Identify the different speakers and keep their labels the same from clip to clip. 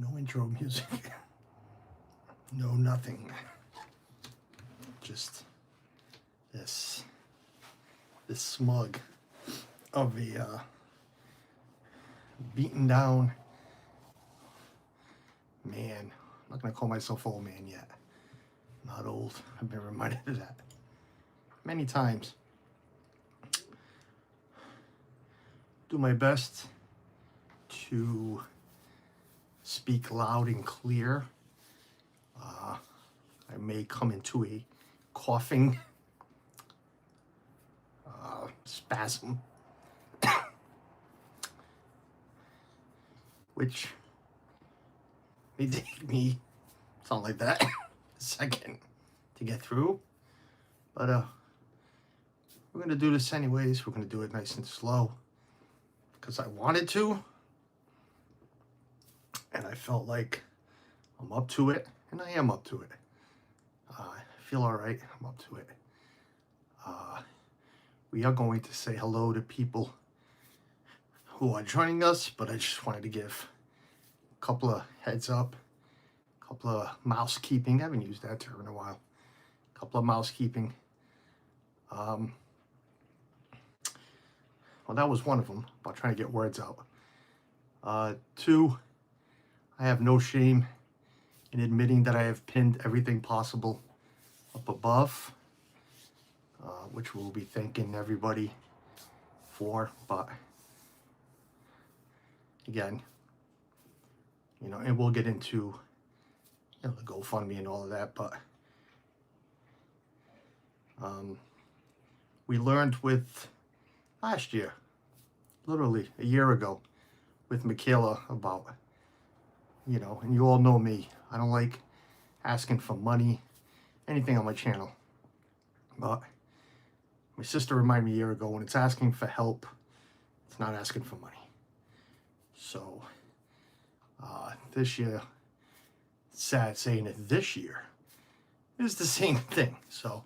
Speaker 1: No intro music. No nothing. Just this smug of a beaten down man. I'm not gonna call myself old man yet. I'm not old. I've been reminded of that many times. Do my best to speak loud and clear. I may come into a coughing spasm, which may take me something like that a second to get through. But we're gonna do this anyways. We're gonna do it nice and slow because I wanted to, and I felt like I'm up to it, and I am up to it. I feel all right. I'm up to it. We are going to say hello to people who are joining us, but I just wanted to give a couple of heads up, a couple of mousekeeping. I haven't used that term in a while. A couple of mousekeeping. Well, that was one of them, about trying to get words out. Two, I have no shame in admitting that I have pinned everything possible up above, which we'll be thanking everybody for. But again, and we'll get into the GoFundMe and all of that. But we learned with last year, literally a year ago, with Michaela about, and you all know me. I don't like asking for money, anything on my channel. But my sister reminded me a year ago, when it's asking for help, it's not asking for money. So this year, it's sad saying it, this year is the same thing. So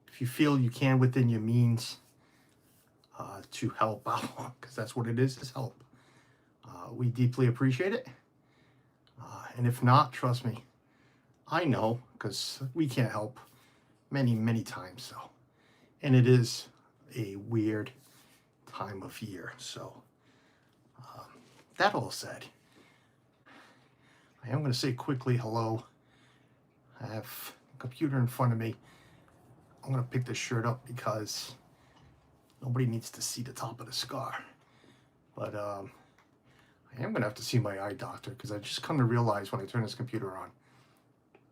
Speaker 1: if you feel you can within your means to help out, because that's what it is help. We deeply appreciate it. And if not, trust me, I know, because we can't help many, many times. So, and it is a weird time of year. So, that all said, I am going to say quickly hello. I have a computer in front of me. I'm going to pick this shirt up because nobody needs to see the top of the scar. But I am going to have to see my eye doctor, because I just come to realize when I turn this computer on,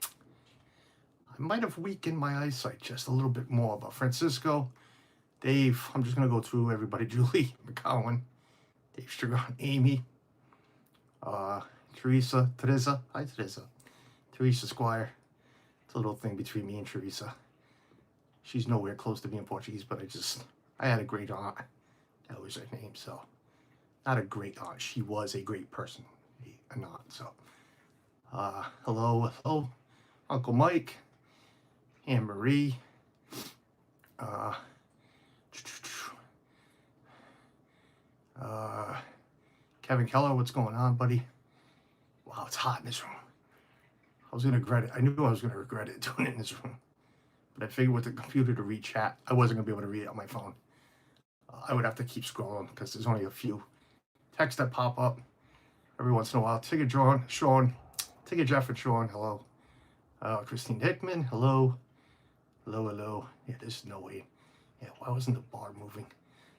Speaker 1: I might have weakened my eyesight just a little bit more. But Francisco, Dave, I'm just going to go through everybody. Julie McCowan, Dave Stragon, Amy, Teresa, hi Teresa, Teresa Squire. It's a little thing between me and Teresa. She's nowhere close to being Portuguese, but I had a great aunt. That was her name, so. Not a great aunt. She was a great person, an aunt. So, hello, Uncle Mike, Anne Marie, Kevin Keller. What's going on, buddy? Wow, it's hot in this room. I was gonna regret it. I knew I was gonna regret it doing it in this room, but I figured with the computer to read chat, I wasn't gonna be able to read it on my phone. I would have to keep scrolling because there's only a few texts that pop up every once in a while. Ticket Sean, Ticket Jeff and Sean, hello. Christine Hickman, hello. Hello. Yeah, there's no way. Yeah, why wasn't the bar moving?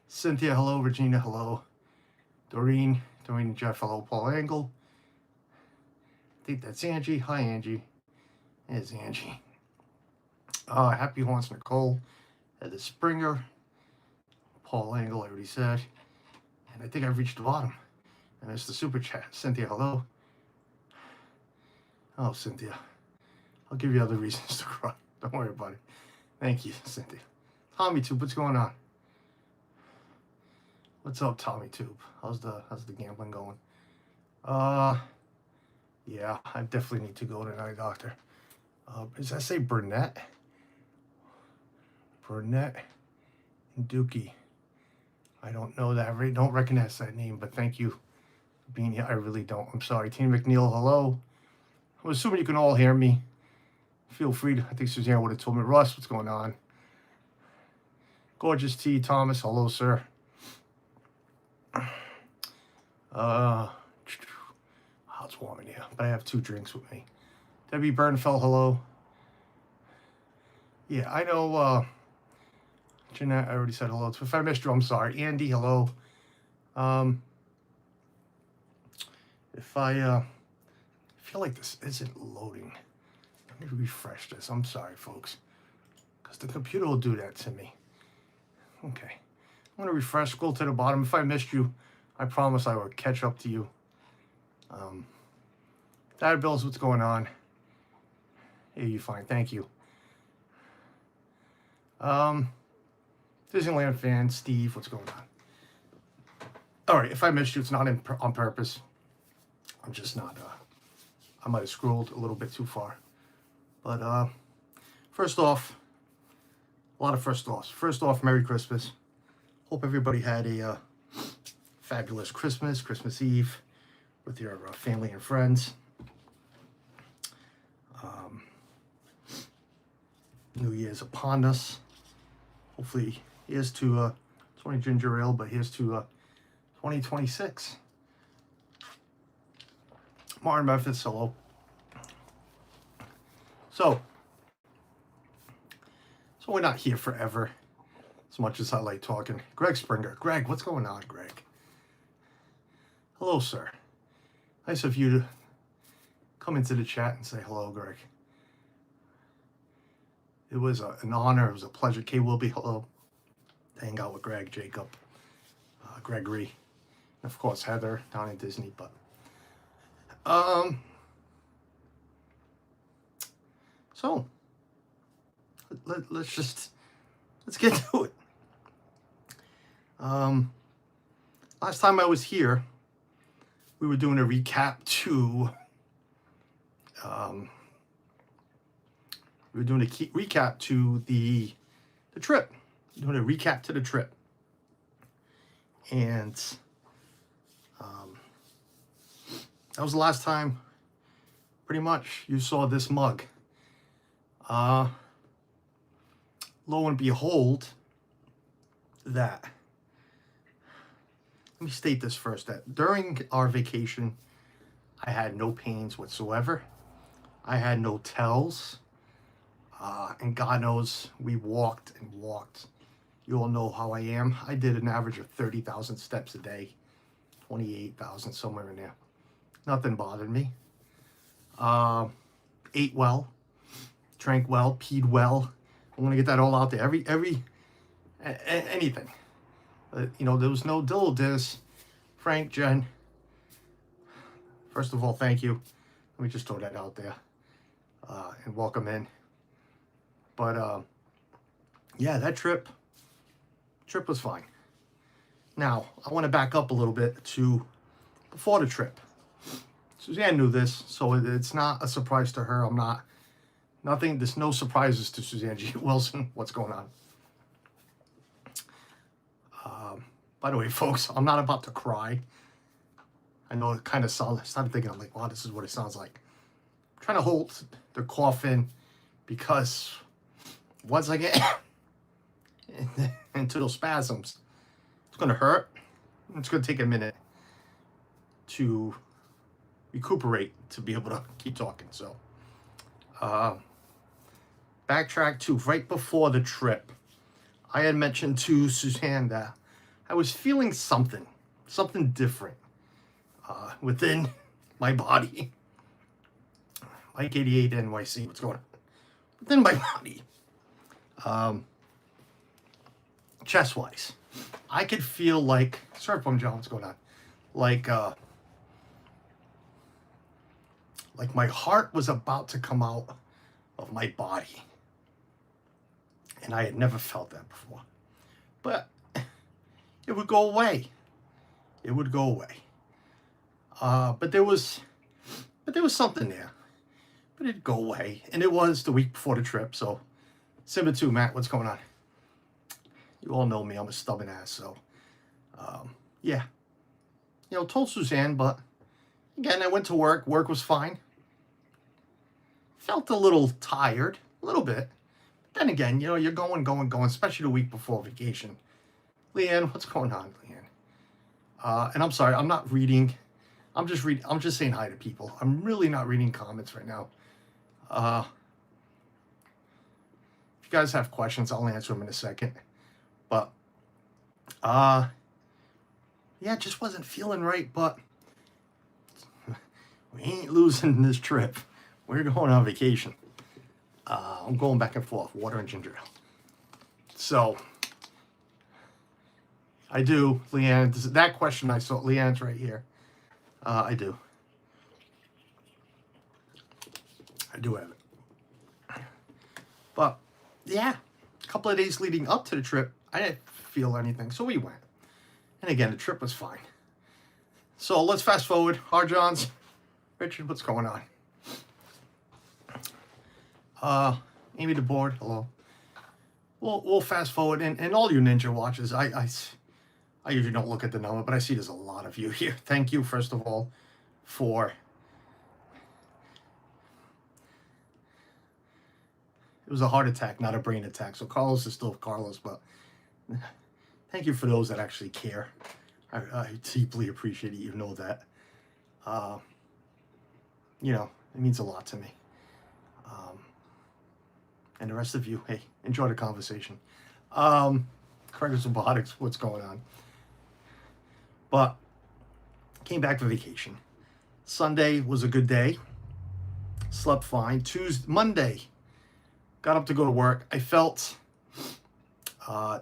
Speaker 1: Cynthia, hello. Regina, hello. Doreen and Jeff, hello. Paul Angle. I think that's Angie. Hi, Angie. There's Angie. Happy Haunts, Nicole. Heather Springer. Paul Angle, I already said. And I think I've reached the bottom. And it's the super chat. Cynthia, hello. Oh, Cynthia. I'll give you other reasons to cry. Don't worry about it. Thank you, Cynthia. Tommy Tube, what's going on? What's up, Tommy Tube? How's the gambling going? Yeah, I definitely need to go to an eye doctor. Does that say Burnett? Burnett and Dookie. I don't know that. I don't recognize that name, but thank you for being here. I really don't. I'm sorry. Tina McNeil, hello. I'm assuming you can all hear me. Feel free to, I think Suzanne would have told me. Russ, what's going on? Gorgeous T. Thomas, hello, sir. Oh, it's warm in here, but I have 2 drinks with me. Debbie Bernfeld, hello. Yeah, I know, Jeanette, I already said hello. If I missed you, I'm sorry. Andy, hello. If I feel like this isn't loading, let me refresh this. I'm sorry, folks, because the computer will do that to me. Okay, I'm going to refresh, scroll to the bottom. If I missed you, I promise I will catch up to you. Dad Bills, what's going on? Hey, you fine, thank you. Disneyland fan, Steve, what's going on? All right, if I missed you, it's not on purpose. I'm just not, I might have scrolled a little bit too far. But first off, a lot of first offs. First off, Merry Christmas. Hope everybody had a fabulous Christmas Eve with your family and friends. New Year's upon us. Hopefully, here's to 20 ginger ale, but here's to 2026. Martin Memphis, hello. So we're not here forever, as much as I like talking. Greg Springer. Greg, what's going on, Greg? Hello, sir. Nice of you to come into the chat and say hello, Greg. It was an honor. It was a pleasure. Kay Wilby, hello. To hang out with Greg, Jacob, Gregory, and of course Heather down in Disney. But so let's get to it. Last time I was here, we were doing a recap to the trip. Doing a recap to the trip, and that was the last time. Pretty much, you saw this mug. Lo and behold, let me state this first, that during our vacation, I had no pains whatsoever. I had no tells. And God knows, we walked and walked. You all know how I am. I did an average of 30,000 steps a day, 28,000, somewhere in there. Nothing bothered me. Ate well, drank well, peed well. I'm gonna get that all out there. Anything. There was no dildos. Frank, Jen. First of all, thank you. Let me just throw that out there, and welcome in. But yeah, that trip was fine. Now, I want to back up a little bit to before the trip. Suzanne knew this, so it's not a surprise to her. There's no surprises to Suzanne G. Wilson. What's going on? By the way, folks, I'm not about to cry. I know it kind of sounds, I started thinking, I'm like, wow, this is what it sounds like. I'm trying to hold the cough in because once I get into those spasms, it's going to hurt. It's going to take a minute to recuperate to be able to keep talking. So, backtrack to right before the trip. I had mentioned to Suzanne that I was feeling something different within my body. Mike 88 NYC, what's going on? Within my body. Chest-wise, I could feel like, sorry, Plum John, what's going on? Like my heart was about to come out of my body. And I had never felt that before. But it would go away. It would go away. But there was something there. But it'd go away. And it was the week before the trip. So, Simba 2, Matt, what's going on? You all know me. I'm a stubborn ass. So, yeah. Told Suzanne, but Again, I went to work. Work was fine. Felt a little tired, a little bit. Then again, you know, you're going, especially the week before vacation. Leanne, what's going on, Leanne? And I'm sorry, I'm not reading. I'm just saying hi to people. I'm really not reading comments right now. If you guys have questions, I'll answer them in a second. But, yeah, it just wasn't feeling right, but we ain't losing this trip. We're going on vacation. I'm going back and forth, water and ginger ale. So, I do, Leanne. That question I saw, Leanne's right here. I do. I do have it. But, yeah, a couple of days leading up to the trip, I didn't feel anything, so we went. And again, the trip was fine. So let's fast forward. Hard Johns. Richard, what's going on? Amy the board, hello. We'll fast forward, and all you Ninja watchers, I usually don't look at the number, but I see there's a lot of you here. Thank you, first of all, for it was a heart attack, not a brain attack. So Carlos is still Carlos, but thank you for those that actually care. I deeply appreciate it. You know that. You know, it means a lot to me. And the rest of you, hey, enjoy the conversation. Craigers Robotics, what's going on? But came back from vacation. Sunday was a good day. Slept fine. Monday, got up to go to work. I felt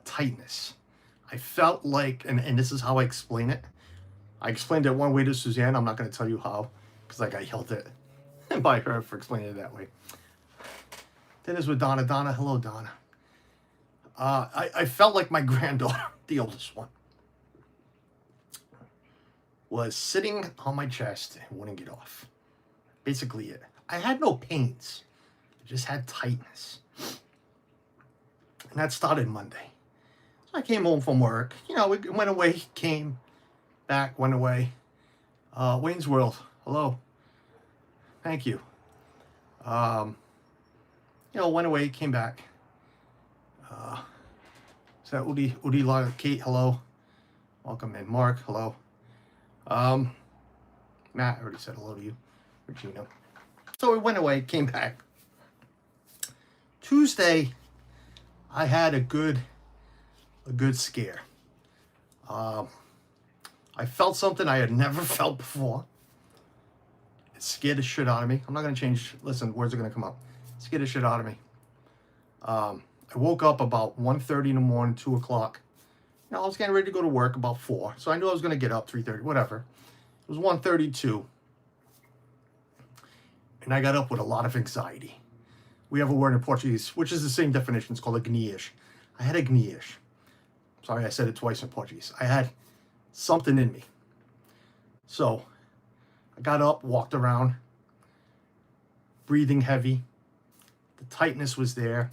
Speaker 1: tightness. I felt like, and this is how I explain it. I explained it one way to Suzanne. I'm not going to tell you how, because I got yelled at by her for explaining it that way. Then is with Donna. Donna, hello, Donna. I felt like my granddaughter, the oldest one, was sitting on my chest and wouldn't get off. Basically it. I had no pains. I just had tightness. And that started Monday. So I came home from work. You know, we went away, came back, went away. Wayne's World, hello. Thank you. You know, went away, came back. Is that Udi, Kate, hello. Welcome in. Mark, hello. Matt, I already said hello to you. Regina. So we went away, came back. Tuesday, I had a good scare. I felt something I had never felt before. It scared the shit out of me. I'm not going to change. Listen, words are going to come up. Scared the shit out of me. I woke up about 1:30 in the morning, 2 o'clock. You know, I was getting ready to go to work about 4. So I knew I was going to get up 3:30, whatever. It was 1:32. And I got up with a lot of anxiety. We have a word in Portuguese, which is the same definition. It's called agnias. I had agnias. Sorry, I said it twice in Portuguese. I had something in me. So I got up, walked around, breathing heavy. The tightness was there.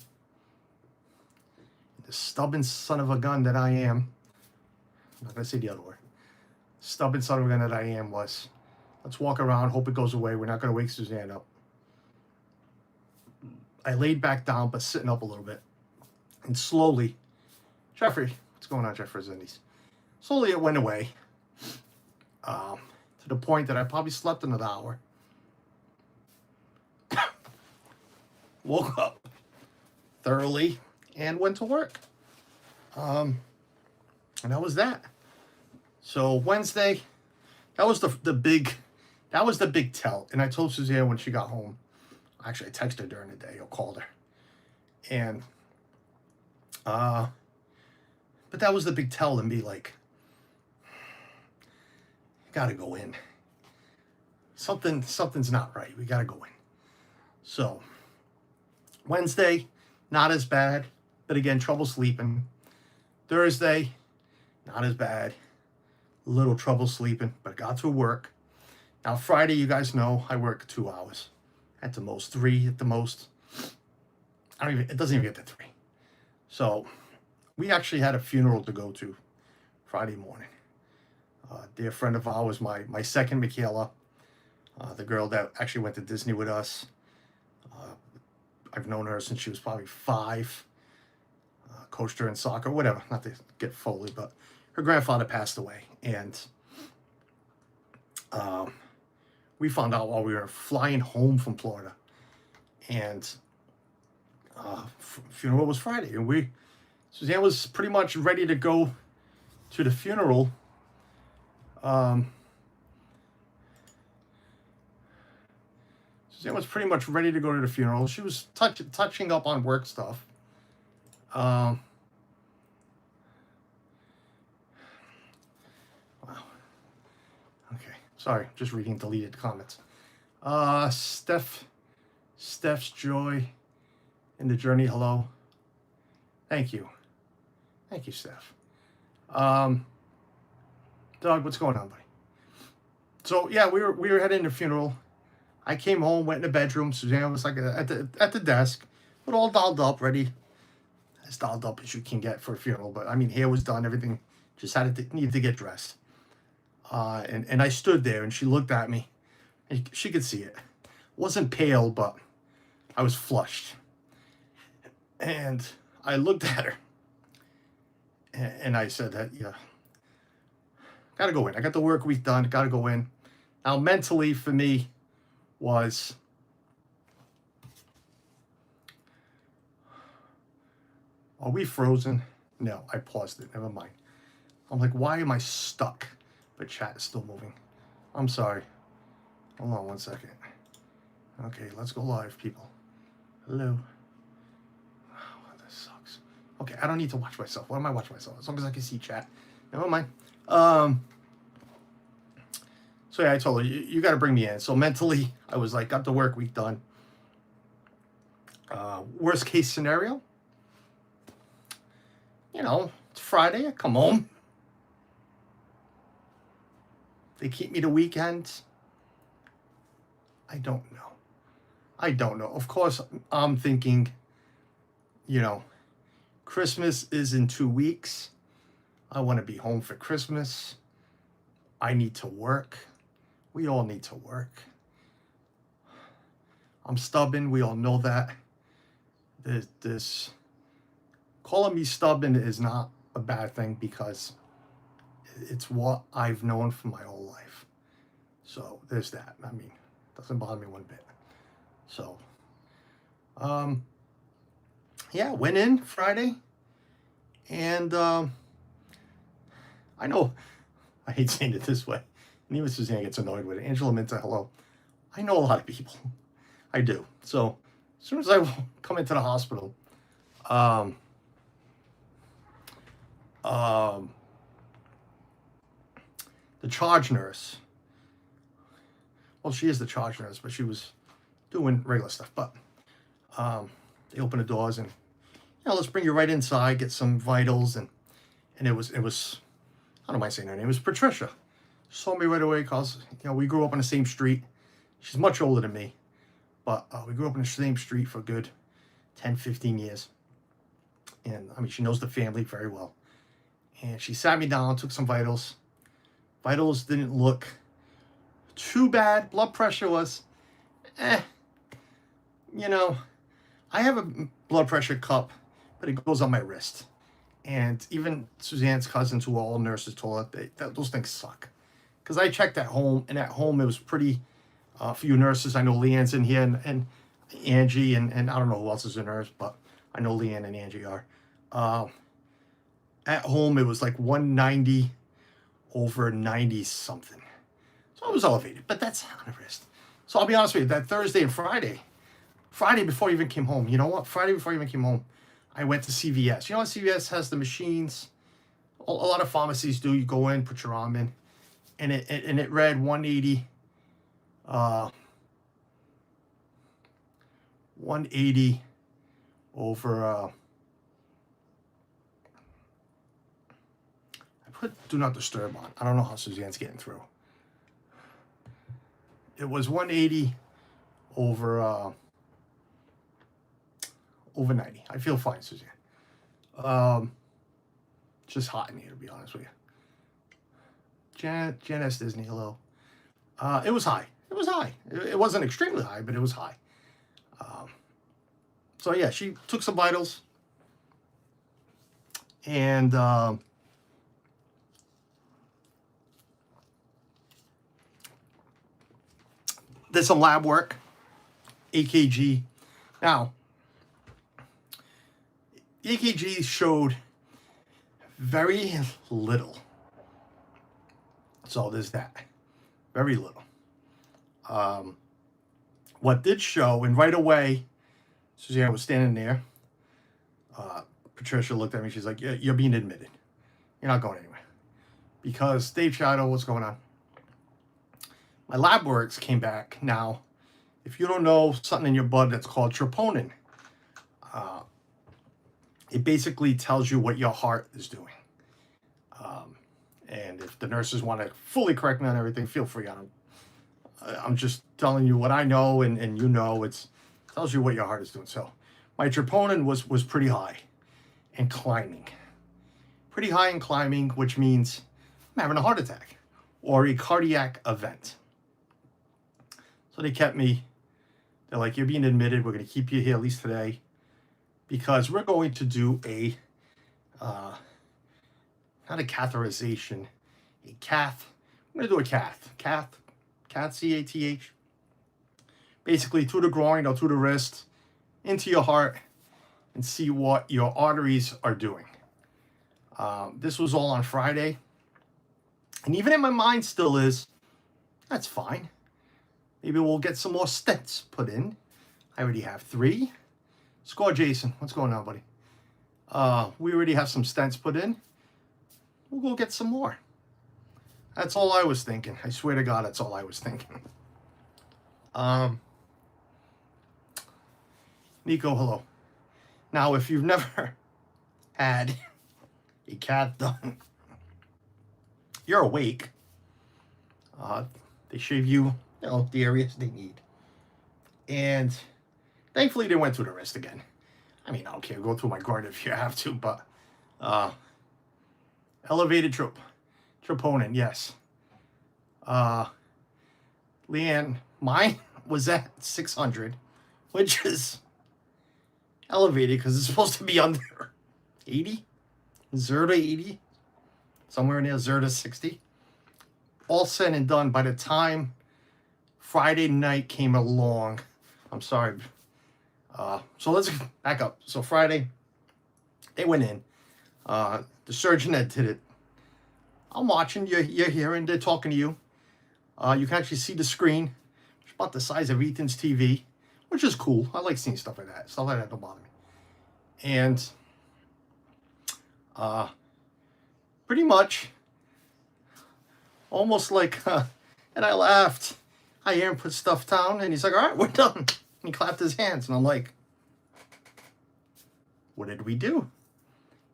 Speaker 1: The stubborn son of a gun that I am, I'm not going to say the other word. Stubborn son of a gun that I am was, let's walk around, hope it goes away. We're not going to wake Suzanne up. I laid back down, but sitting up a little bit. And slowly, Jeffrey, what's going on, Jeffrey Zendies? Slowly it went away. To the point that I probably slept another hour. Woke up thoroughly and went to work. And that was that. So Wednesday, that was the big tell. And I told Suzanne when she got home. Actually, I texted her during the day or called her. And but that was the big tell to me, like, gotta go in. Something's not right. We gotta go in. So Wednesday, not as bad, but again, trouble sleeping. Thursday, not as bad. Little trouble sleeping, but got through work. Now Friday, you guys know I work 2 hours. At the most, 3 at the most. It doesn't even get to 3. So we actually had a funeral to go to Friday morning. Dear friend of ours, my second Michaela, The girl that actually went to Disney with us. I've known her since she was probably 5. Coached her in soccer, whatever. Not to get Foley, but her grandfather passed away, and we found out while we were flying home from Florida, and funeral was Friday, and Suzanne was pretty much ready to go to the funeral. Suzanne was pretty much ready to go to the funeral. She was touching up on work stuff. Wow. Okay. Sorry, just reading deleted comments. Steph's joy in the journey. Hello. Thank you. Thank you, Steph. Doug, what's going on, buddy? So yeah, we were heading to the funeral. I came home, went in the bedroom. Suzanne was like at the desk, but all dolled up, ready, as dolled up as you can get for a funeral. But I mean, hair was done, everything. Just needed to get dressed. And I stood there, and she looked at me, and she could see it. Wasn't pale, but I was flushed. And I looked at her, and I said that, yeah, gotta go in. I got the work week done, gotta go in. Now, mentally for me was, are we frozen? No, I paused it, never mind. I'm like, why am I stuck? But chat is still moving. I'm sorry. Hold on one second. Okay, let's go live, people. Hello. Oh, this sucks. Okay, I don't need to watch myself. Why am I watching myself? As long as I can see chat. Never mind. So yeah, I told her, you got to bring me in. So mentally, I was like, got the work week done. Worst case scenario, it's Friday. I come home. They keep me the weekend. I don't know. Of course, I'm thinking, Christmas is in 2 weeks. I want to be home for Christmas. I need to work. We all need to work. I'm stubborn. We all know that. This calling me stubborn is not a bad thing because it's what I've known for my whole life. So there's that. I mean, it doesn't bother me one bit. So, yeah, went in Friday, and I know I hate saying it this way, and even Suzanne gets annoyed with it. Angela Minta, hello. I know a lot of people. I do. So as soon as I come into the hospital, the charge nurse, well, she is the charge nurse, but she was doing regular stuff. But they opened the doors and, let's bring you right inside, get some vitals. And it was, I don't mind saying her name, it was Patricia. Saw me right away because, we grew up on the same street. She's much older than me, but we grew up on the same street for a good 10, 15 years. And I mean, she knows the family very well. And she sat me down, took some vitals. Vitals didn't look too bad. Blood pressure was, I have a blood pressure cup, but it goes on my wrist. And even Suzanne's cousins, who are all nurses, told her that those things suck. Because I checked at home, and at home it was pretty, few nurses. I know Leanne's in here, and Angie, and I don't know who else is a nurse, but I know Leanne and Angie are. At home, it was like 190 over 90 something. So it was elevated, but that's on the wrist. So I'll be honest with you, that Thursday and Friday before I even came home, you know what? Friday before I even came home, I went to CVS. You know what? CVS has the machines. A lot of pharmacies do. You go in, put your arm in, and it read 180. 180 over. I put do not disturb on. I don't know how Suzanne's getting through. It was 180 over 90. I feel fine, Suzanne. Just hot in here, to be honest with you. Jan S. Disney, hello. It was high. It was high. It wasn't extremely high, but it was high. So yeah, she took some vitals and did some lab work, EKG. Now, EKG showed very little. So there's that. Very little. What did show, and right away, Suzanne was standing there. Patricia looked at me. She's like, yeah, you're being admitted. You're not going anywhere. Because Dave Shadow, what's going on? My lab works came back. Now, if you don't know something in your blood that's called troponin, it basically tells you what your heart is doing. And if the nurses want to fully correct me on everything, feel free. I'm just telling you what I know, and you know, it tells you what your heart is doing. So my troponin was pretty high and climbing. Pretty high and climbing, which means I'm having a heart attack or a cardiac event. So they kept me. They're like, you're being admitted. We're going to keep you here at least today because we're going to do a, not a catheterization, a cath. I'm going to do a cath, C-A-T-H. Basically through the groin or through the wrist, into your heart, and see what your arteries are doing. This was all on Friday. And even in my mind still is, that's fine. Maybe we'll get some more stents put in. I already have 3. Score, Jason. What's going on, buddy? We already have some stents put in. We'll go get some more. That's all I was thinking. I swear to God, that's all I was thinking. Nico, hello. Now, if you've never had a cath done, you're awake. They shave you, the areas they need. And thankfully, they went through the rest again. I mean, I don't care. Go through my groin if you have to, but elevated troponin, yes. Leanne, mine was at 600, which is elevated because it's supposed to be under 80, 0 to 80, somewhere near 0 to 60. All said and done, by the time Friday night came along, I'm sorry. So let's back up. So Friday, they went in. The surgeon that did it, I'm watching. You're hearing. They're talking to you. You can actually see the screen. It's about the size of Ethan's TV, which is cool. I like seeing stuff like that. Stuff like that don't bother me. And pretty much, almost like, and I laughed. I hear him put stuff down, and he's like, all right, we're done. And he clapped his hands, and I'm like, what did we do?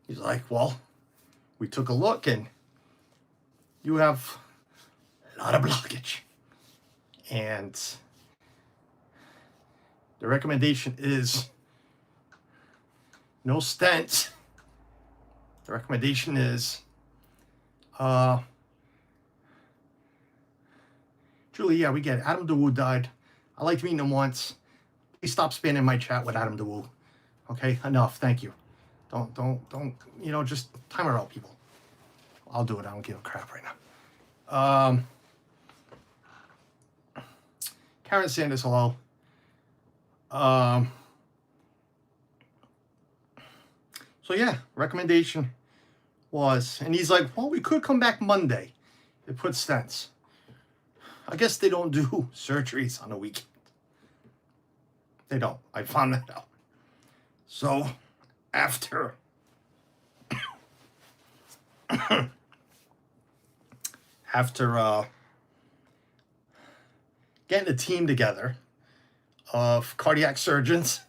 Speaker 1: He's like, well, we took a look, and you have a lot of blockage. And the recommendation is no stents. The recommendation is, Julie, yeah, we get it. Adam DeWoo died. I liked meeting him once. Please stop spamming my chat with Adam DeWoo. Okay, enough. Thank you. Don't, just time it out, people. I'll do it. I don't give a crap right now. Karen Sanders, hello. So yeah, recommendation was, and he's like, well, we could come back Monday. They put stents. I guess they don't do surgeries on a weekend. They don't. I found that out. So after getting a team together of cardiac surgeons,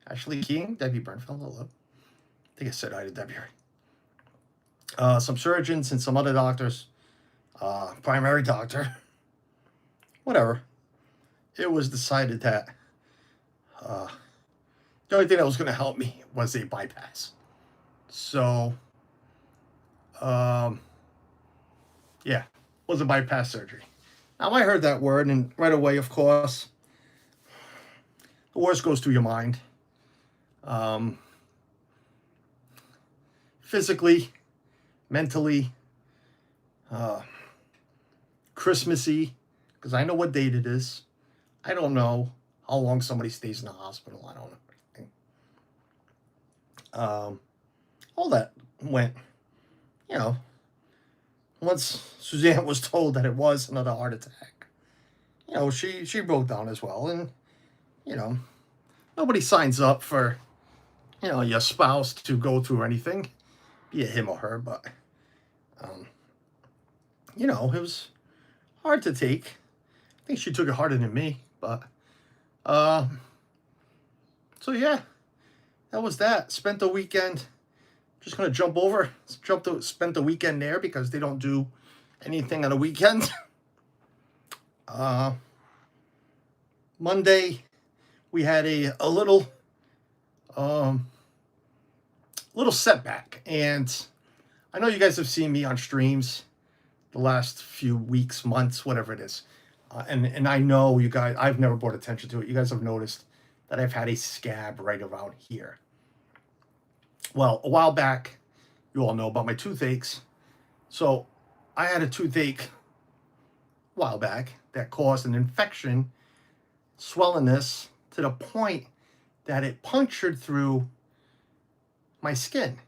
Speaker 1: Ashley King, Debbie Bernfeld, hello. I think I said hi to Debbie. Some surgeons and some other doctors, primary doctor, whatever. It was decided that the only thing that was going to help me was a bypass. So, yeah, was a bypass surgery. Now, I heard that word, and right away, of course, the worst goes through your mind. Physically, mentally, Christmassy, because I know what date it is. I don't know how long somebody stays in the hospital. I don't know. All that went, you know, once Suzanne was told that it was another heart attack, she broke down as well. And, nobody signs up for, your spouse to go through anything, be it him or her, but, it was hard to take. I think she took it harder than me, but, so yeah, that was that. Spent the weekend, just gonna spent the weekend there because they don't do anything on the weekend. Monday, we had a little setback, and I know you guys have seen me on streams the last few weeks, months, whatever it is, and I know you guys. I've never brought attention to it. You guys have noticed that I've had a scab right around here. Well, a while back, you all know about my toothaches. So I had a toothache a while back that caused an infection, swellenness, to the point that it punctured through my skin.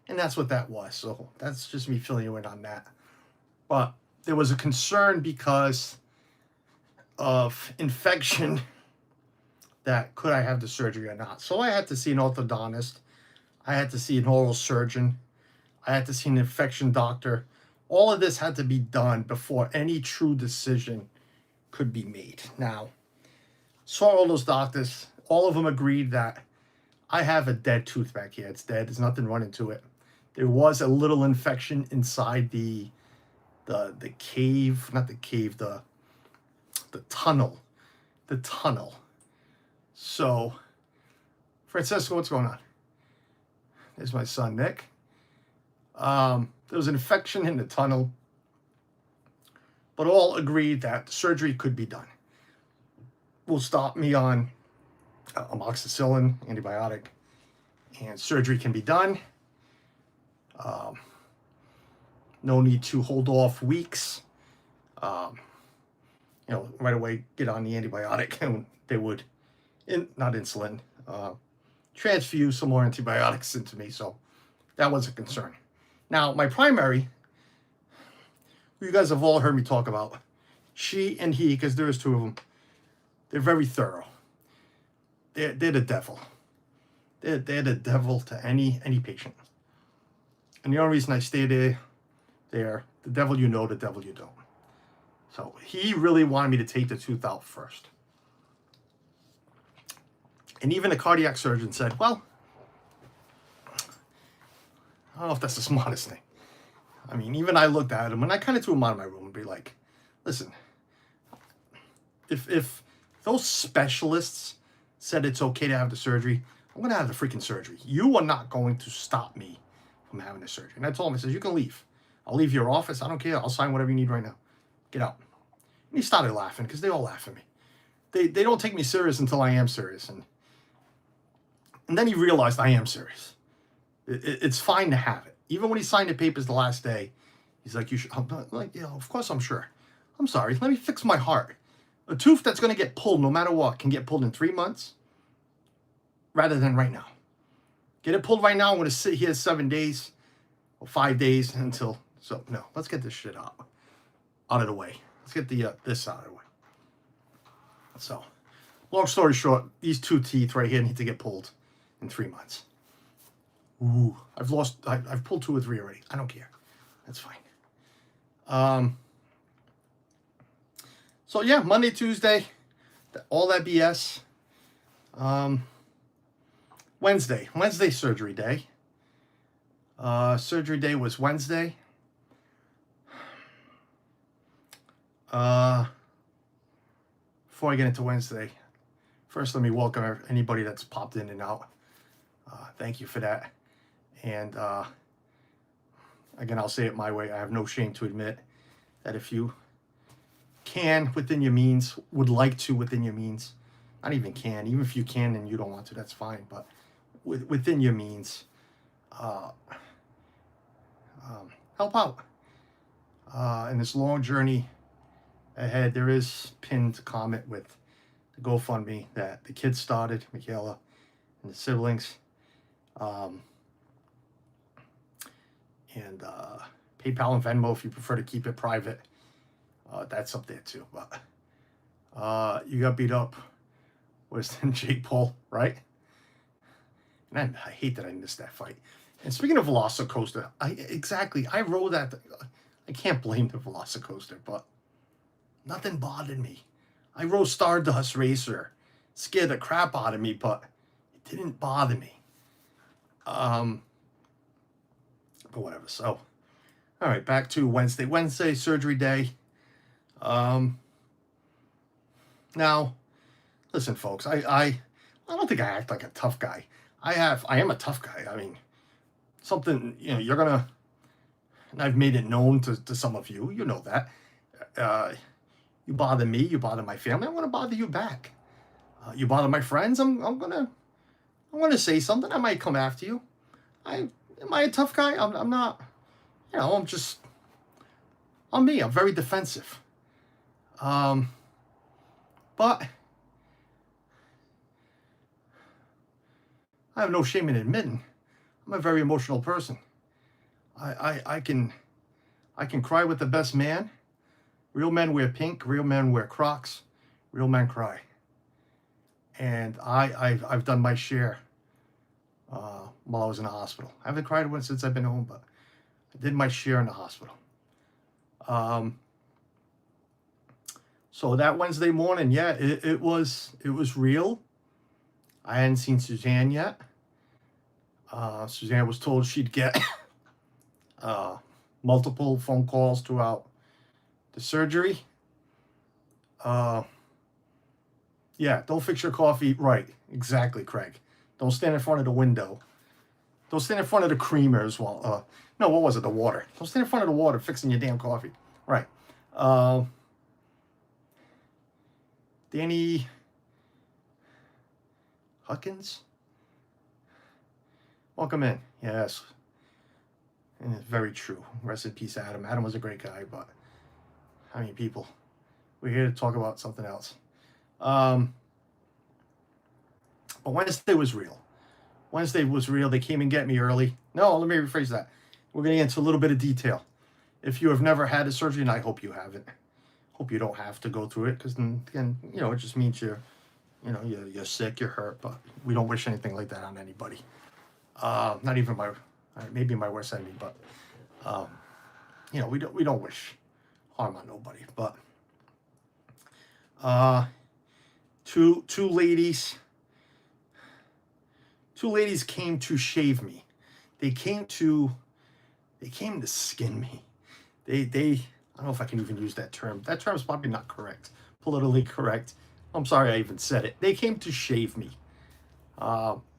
Speaker 1: And that's what that was. So that's just me filling you in on that. But there was a concern because of infection that could I have the surgery or not. So I had to see an orthodontist. I had to see an oral surgeon. I had to see an infection doctor. All of this had to be done before any true decision could be made. Now, saw all those doctors. All of them agreed that I have a dead tooth back here. It's dead. There's nothing running to it. There was a little infection inside the cave, not the cave, the tunnel. The tunnel. So, Francesco, what's going on? There's my son, Nick. There was an infection in the tunnel, but all agreed that surgery could be done. Will stop me on amoxicillin, antibiotic, and surgery can be done. No need to hold off weeks. Right away get on the antibiotic, and they would, not insulin, transfuse some more antibiotics into me. So that was a concern. Now, my primary, who you guys have all heard me talk about, she and he, because there's two of them, they're very thorough. They're the devil. They're the devil to any patient. And the only reason I stay they're the devil you know, the devil you don't. So he really wanted me to take the tooth out first. And even the cardiac surgeon said, well, I don't know if that's the smartest thing. I mean, even I looked at him, and I kind of threw him out of my room and be like, listen, if those specialists said it's okay to have the surgery, I'm going to have the freaking surgery. You are not going to stop me from having the surgery. And I told him, I said, you can leave. I'll leave your office. I don't care. I'll sign whatever you need right now. Get out. And he started laughing because they all laugh at me. They don't take me serious until I am serious. And then he realized I am serious. It's fine to have it. Even when he signed the papers the last day, he's like, you should. I'm like, yeah, of course I'm sure. I'm sorry. Let me fix my heart. A tooth that's going to get pulled no matter what can get pulled in 3 months rather than right now. Get it pulled right now. I'm going to sit here 7 days or 5 days until. So, no, let's get this shit out of the way. Let's get this out of the way. So, long story short, these 2 teeth right here need to get pulled in 3 months. Ooh, I've pulled 2 or 3 already. I don't care. That's fine. So yeah, Monday, Tuesday, all that BS. Wednesday surgery day. Surgery day was Wednesday. Before I get into Wednesday, first let me welcome anybody that's popped in and out. Thank you for that. And again, I'll say it my way. I have no shame to admit that if you can within your means, would like to within your means, not even can, even if you can and you don't want to, that's fine, but within your means, uh, help out in this long journey ahead. There is pinned comment with the GoFundMe that the kids started, Michaela and the siblings, and PayPal and Venmo if you prefer to keep it private. That's up there too. But you got beat up was then Jake Paul, right? And I hate that I missed that fight. And speaking of Velocicoaster, I rode that. I can't blame the Velocicoaster, but nothing bothered me. I rode Stardust Racer, scared the crap out of me, but it didn't bother me. But whatever. So, all right, back to Wednesday. Wednesday, surgery day. Now, listen, folks. I don't think I act like a tough guy. I am a tough guy. I mean, something, you're gonna, and I've made it known to some of you. You know that. You bother me, you bother my family, I'm gonna bother you back. You bother my friends, I'm gonna say something. I might come after you. Am I a tough guy? I'm not. I'm me. I'm very defensive. But I have no shame in admitting I'm a very emotional person. I can cry with the best man. Real men wear pink. Real men wear Crocs. Real men cry. And I've done my share while I was in the hospital. I haven't cried once since I've been home, but I did my share in the hospital. So that Wednesday morning, yeah, it was real. I hadn't seen Suzanne yet. Suzanne was told she'd get multiple phone calls throughout the surgery. Yeah, don't fix your coffee. Right, exactly, Craig. Don't stand in front of the window. Don't stand in front of the creamer as well. No, what was it? The water. Don't stand in front of the water fixing your damn coffee. Right. Danny Huckins? Welcome in. Yes. And it's very true. Rest in peace, Adam. Adam was a great guy, but I mean, people, we're here to talk about something else. But Wednesday was real. Wednesday was real. They came and get me early. No, let me rephrase that. We're going to get into a little bit of detail. If you have never had a surgery, and I hope you haven't, hope you don't have to go through it, because then, it just means you're sick, you're hurt, but we don't wish anything like that on anybody. Not even maybe my worst enemy, but, we don't wish harm on nobody. But two ladies came to shave me. They came to skin me. They I don't know if I can even use that term. That term is probably not correct, politically correct. I'm sorry I even said it. They came to shave me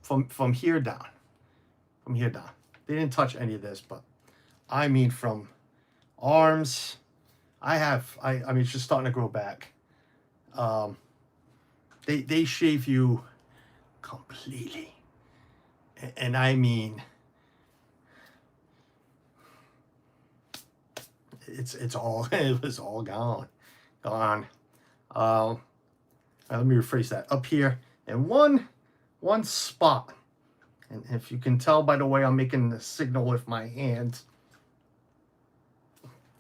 Speaker 1: from here down. From here down. They didn't touch any of this, but I mean from arms. I mean it's just starting to grow back. They shave you completely. And I mean it was all gone. Let me rephrase that. Up here in one spot, and if you can tell by the way I'm making the signal with my hand,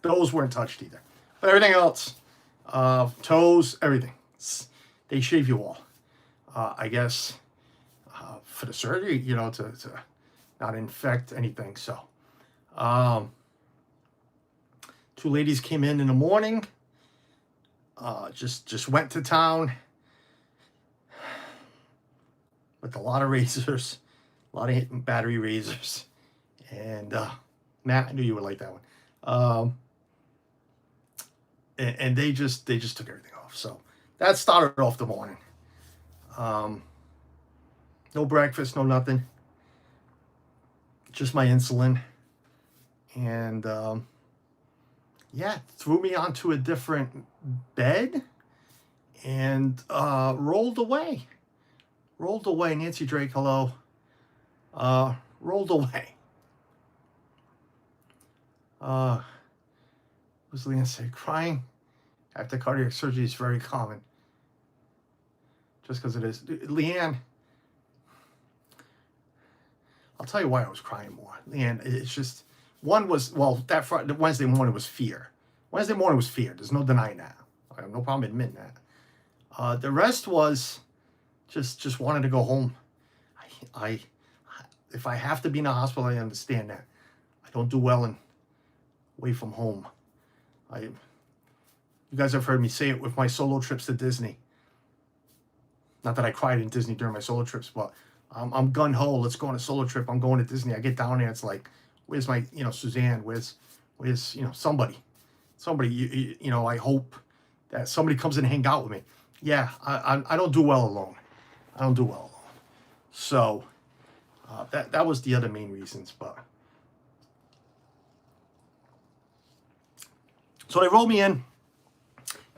Speaker 1: those weren't touched either. But everything else, toes, everything, they shave you all. I guess for the surgery, to not infect anything. So, two ladies came in the morning. Just went to town with a lot of razors, a lot of battery razors, and Matt, I knew you would like that one. And they just took everything off. So that started off the morning. No breakfast, no nothing. Just my insulin, and yeah, threw me onto a different bed and rolled away. Rolled away. Nancy Drake, hello. Rolled away. What was Leanne say? Crying after cardiac surgery is very common. Just because it is. Leanne, I'll tell you why I was crying more. Leanne, it's just, one was, well, that Friday, Wednesday morning was fear. Wednesday morning was fear. There's no denying that. I have no problem admitting that. The rest was just wanted to go home. I if I have to be in a hospital, I understand that. I don't do well in away from home. You guys have heard me say it with my solo trips to Disney. Not that I cried in Disney during my solo trips, but I'm gun ho. Let's go on a solo trip. I'm going to Disney. I get down there. It's like, where's my, Suzanne? Where's somebody? I hope that somebody comes and hang out with me. Yeah, I don't do well alone. I don't do well alone. So that was the other main reasons. But so they rolled me in.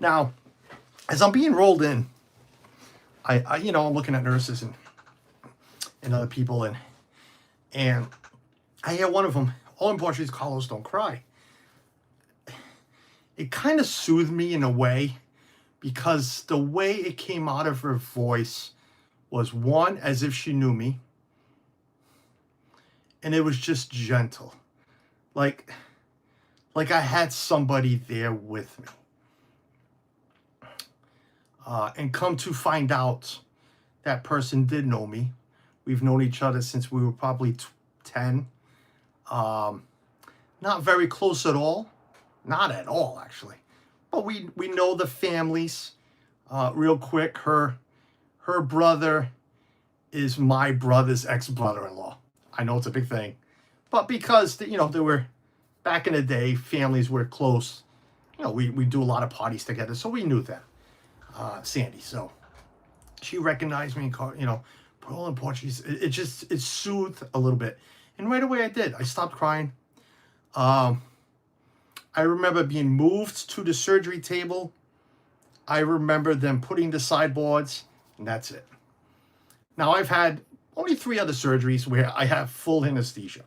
Speaker 1: Now, as I'm being rolled in, I'm looking at nurses and other people, and I hear one of them, all in Portuguese, Carlos, don't cry. It kind of soothed me in a way, because the way it came out of her voice was, one, as if she knew me, and it was just gentle, like I had somebody there with me. And come to find out, that person did know me. We've known each other since we were probably 10. Not very close at all. Not at all, actually. But we know the families. Real quick, her brother is my brother's ex-brother-in-law. I know it's a big thing. But because, they were, back in the day, families were close. We do a lot of parties together, so we knew them. Sandy, so she recognized me and called, Pearl in Portuguese. It soothed a little bit, and right away I did. I stopped crying. I remember being moved to the surgery table. I remember them putting the sideboards, and that's it. Now, I've had only 3 other surgeries where I have full anesthesia.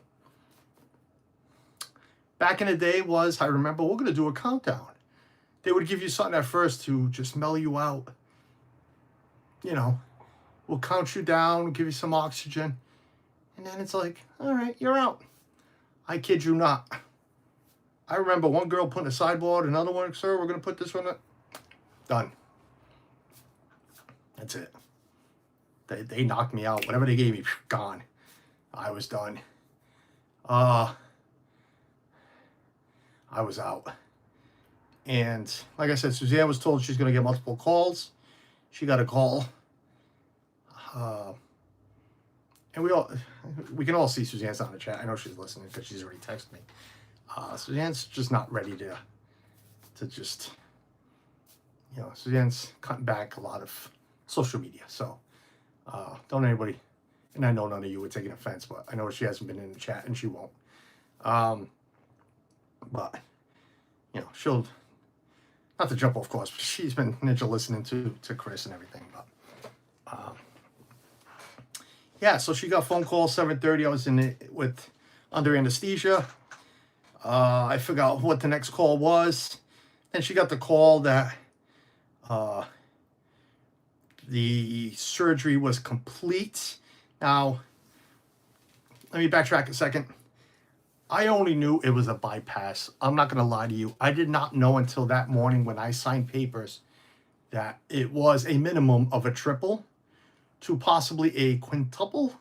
Speaker 1: Back in the day I remember, we're going to do a countdown. They would give you something at first to just mellow you out. We'll count you down, give you some oxygen. And then it's like, all right, you're out. I kid you not. I remember one girl putting a sideboard, another one, sir, we're going to put this one up. Done. That's it. They knocked me out. Whatever they gave me, gone. I was done. I was out. And like I said, Suzanne was told she's going to get multiple calls. She got a call. And we can all see Suzanne's on the chat. I know she's listening because she's already texted me. Suzanne's just not ready to just, Suzanne's cutting back a lot of social media. So don't anybody, and I know none of you are taking offense, but I know she hasn't been in the chat and she won't. But, she'll, not to jump off course, but she's been ninja listening to Chris and everything. But yeah, so she got a phone call 7:30. I was under anesthesia. I forgot what the next call was. Then she got the call that the surgery was complete. Now, let me backtrack a second. I only knew it was a bypass. I'm not going to lie to you. I did not know until that morning when I signed papers that it was a minimum of a triple to possibly a quintuple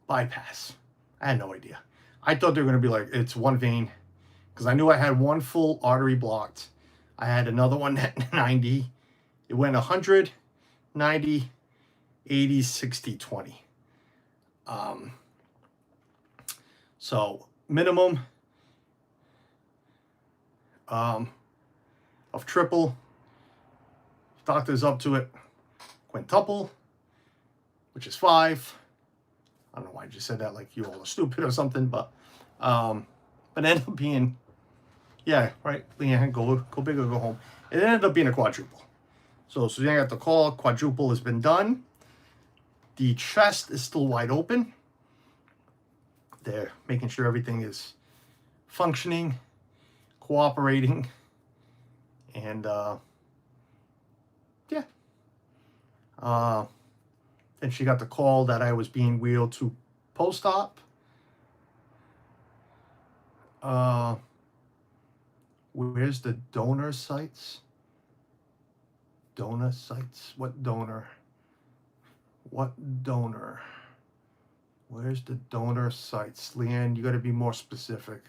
Speaker 1: bypass. I had no idea. I thought they were going to be like, it's one vein, because I knew I had one full artery blocked. I had another one at 90. It went 100, 90, 80, 60, 20. So minimum of triple. Doctor's up to it. Quintuple, which is 5. I don't know why I just said that like you all are stupid or something, but ended up being Yeah, right. Leanne, go big or go home. It ended up being a quadruple. So Suzanne got the call. Quadruple has been done. The chest is still wide open. They're making sure everything is functioning, cooperating, and yeah. Then she got the call that I was being wheeled to post-op. Where's the donor sites? Donor sites? What donor? What donor? Where's the donor sites? Leanne, you got to be more specific.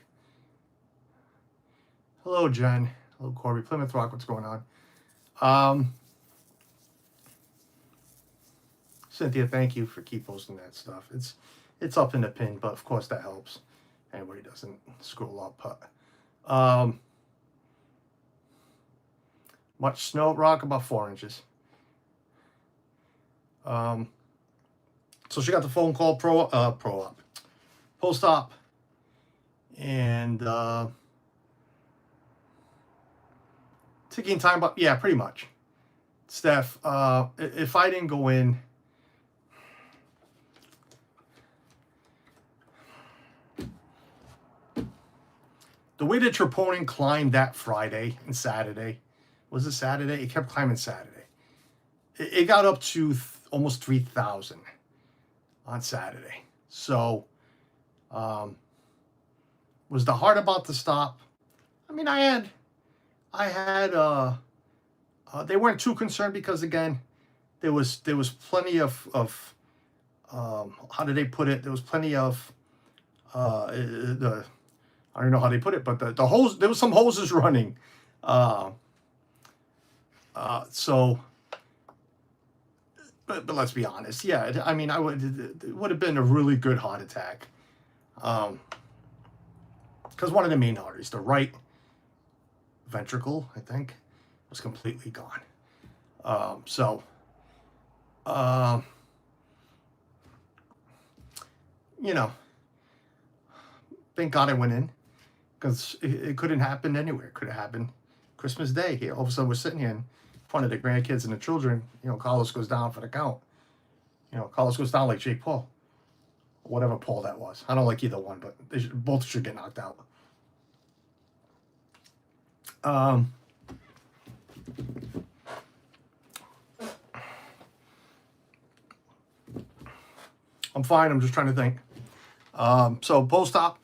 Speaker 1: Hello, Jen. Hello, Corby. Plymouth Rock, what's going on? Cynthia, thank you for keep posting that stuff. It's up in the pin, but of course that helps. Anybody doesn't scroll up. But much snow at Rock, about 4 inches. So she got the phone call pro-op, post-op, and ticking time, but yeah, pretty much. Steph, if I didn't go in, the way that troponin climbed that Friday and Saturday, was it Saturday? It kept climbing Saturday. It got up to almost 3,000 on Saturday. So, was the heart about to stop? I mean, they weren't too concerned because again, there was plenty of how did they put it? There was plenty of I don't know how they put it, but the hose, there was some hoses running. So, but let's be honest. Yeah, I mean, it would have been a really good heart attack. Because one of the main arteries, the right ventricle, I think, was completely gone. You know, thank God I went in. Because it couldn't happen anywhere. It could have happened Christmas Day here. All of a sudden, we're sitting here in front of the grandkids and the children. You know, Carlos goes down for the count. You know, Carlos goes down like Jake Paul. Whatever Paul that was. I don't like either one, but both should get knocked out. I'm fine. I'm just trying to think. So post-op.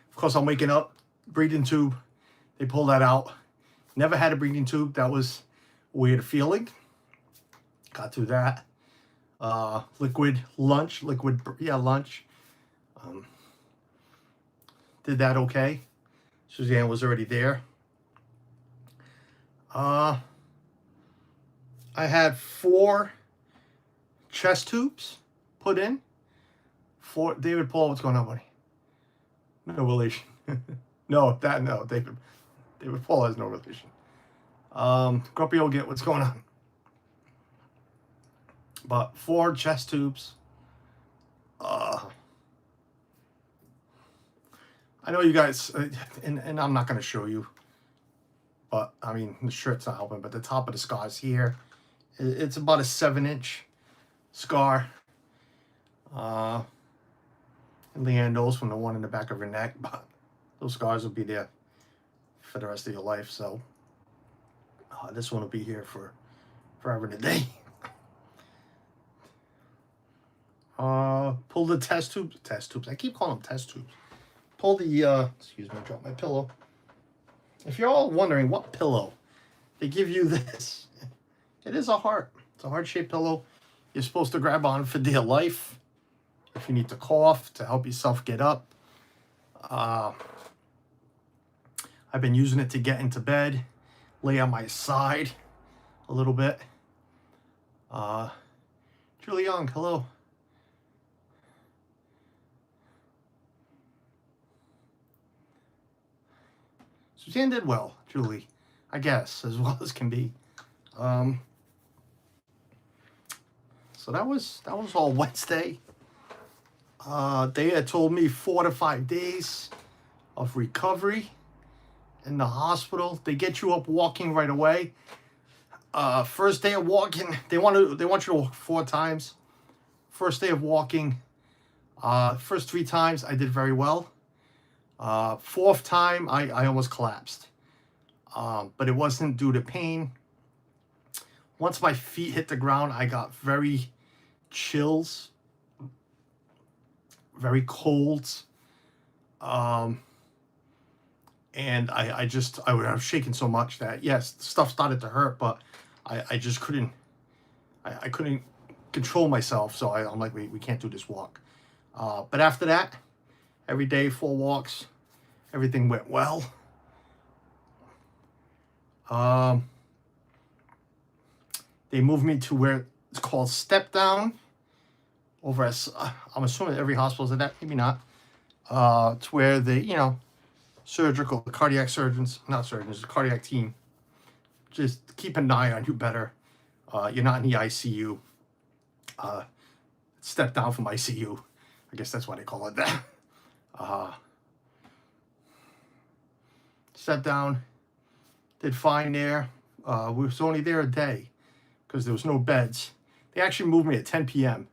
Speaker 1: Of course, I'm waking up, breathing tube. They pulled that out. Never had a breathing tube. That was a weird feeling. Got through that. Liquid lunch. Did that okay. Suzanne was already there. I had 4 chest tubes put in. David Paul, what's going on, buddy? No relation. No. David Paul has no relation. Grumpy will get what's going on. But 4 chest tubes. I know you guys, and I'm not going to show you, but I mean, the shirt's not helping, but the top of the scar's here. It's about a 7-inch scar. And Leanne knows from the one in the back of her neck, but those scars will be there for the rest of your life. So this one will be here for forever and a day. Pull the test tubes. I keep calling them test tubes. Pull the, excuse me, I dropped my pillow. If you're all wondering what pillow they give you this, it is a heart. It's a heart-shaped pillow. You're supposed to grab on for dear life. If you need to cough to help yourself get up. I've been using it to get into bed, lay on my side a little bit. Julie Young, hello. Suzanne did well, Julie, I guess, as well as can be. So that was all Wednesday. They had told me 4 to 5 days of recovery. in the hospital. They get you up walking right away. First day of walking, they want you to walk 4 times. First day of walking, first 3 times I did very well. 4th time I almost collapsed. But it wasn't due to pain. Once my feet hit the ground, I got very chills, very colds. And I was shaking so much that, yes, stuff started to hurt, but I just couldn't, I couldn't control myself. So I'm like, we can't do this walk. But after that, every day, 4 walks, everything went well. They moved me to where it's called step down over at, I'm assuming every hospital is that, maybe not. It's where the, surgical, the cardiac surgeons, not surgeons, the cardiac team, just keep an eye on you better. You're not in the ICU. Step down from ICU. I guess that's why they call it that. Step down. Did fine there. We was only there a day because there was no beds. They actually moved me at 10 p.m.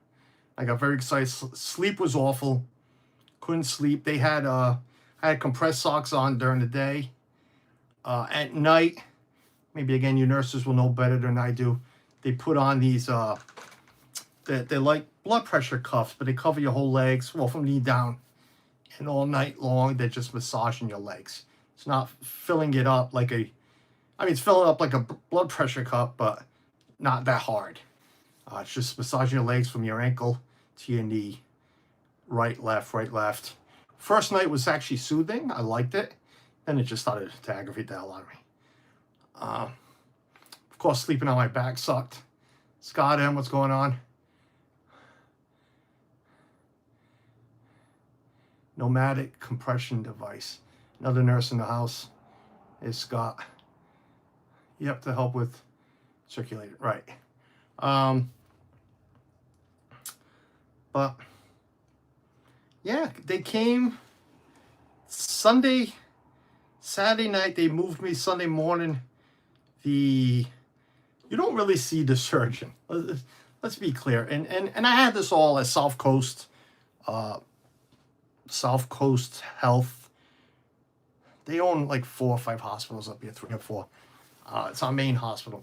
Speaker 1: I got very excited. Sleep was awful. Couldn't sleep. They had I had compressed socks on during the day. At night, maybe again you nurses will know better than I do. They put on these they're like blood pressure cuffs, but they cover your whole legs, well, from knee down, and all night long they're just massaging your legs. It's not filling it up like it's filling up like a blood pressure cup, but not that hard. It's just massaging your legs from your ankle to your knee. Right, left, right, left. First night was actually soothing. I liked it. Then it just started to aggravate the hell out of me. Of course, sleeping on my back sucked. Scott M, what's going on? Pneumatic compression device. Another nurse in the house is Scott. Yep, to help with circulating. Right. But yeah, they came Saturday night. They moved me Sunday morning. You don't really see the surgeon. Let's be clear. And I had this all at South Coast Health. They own like 4 or 5 hospitals up here, 3 or 4. It's our main hospital.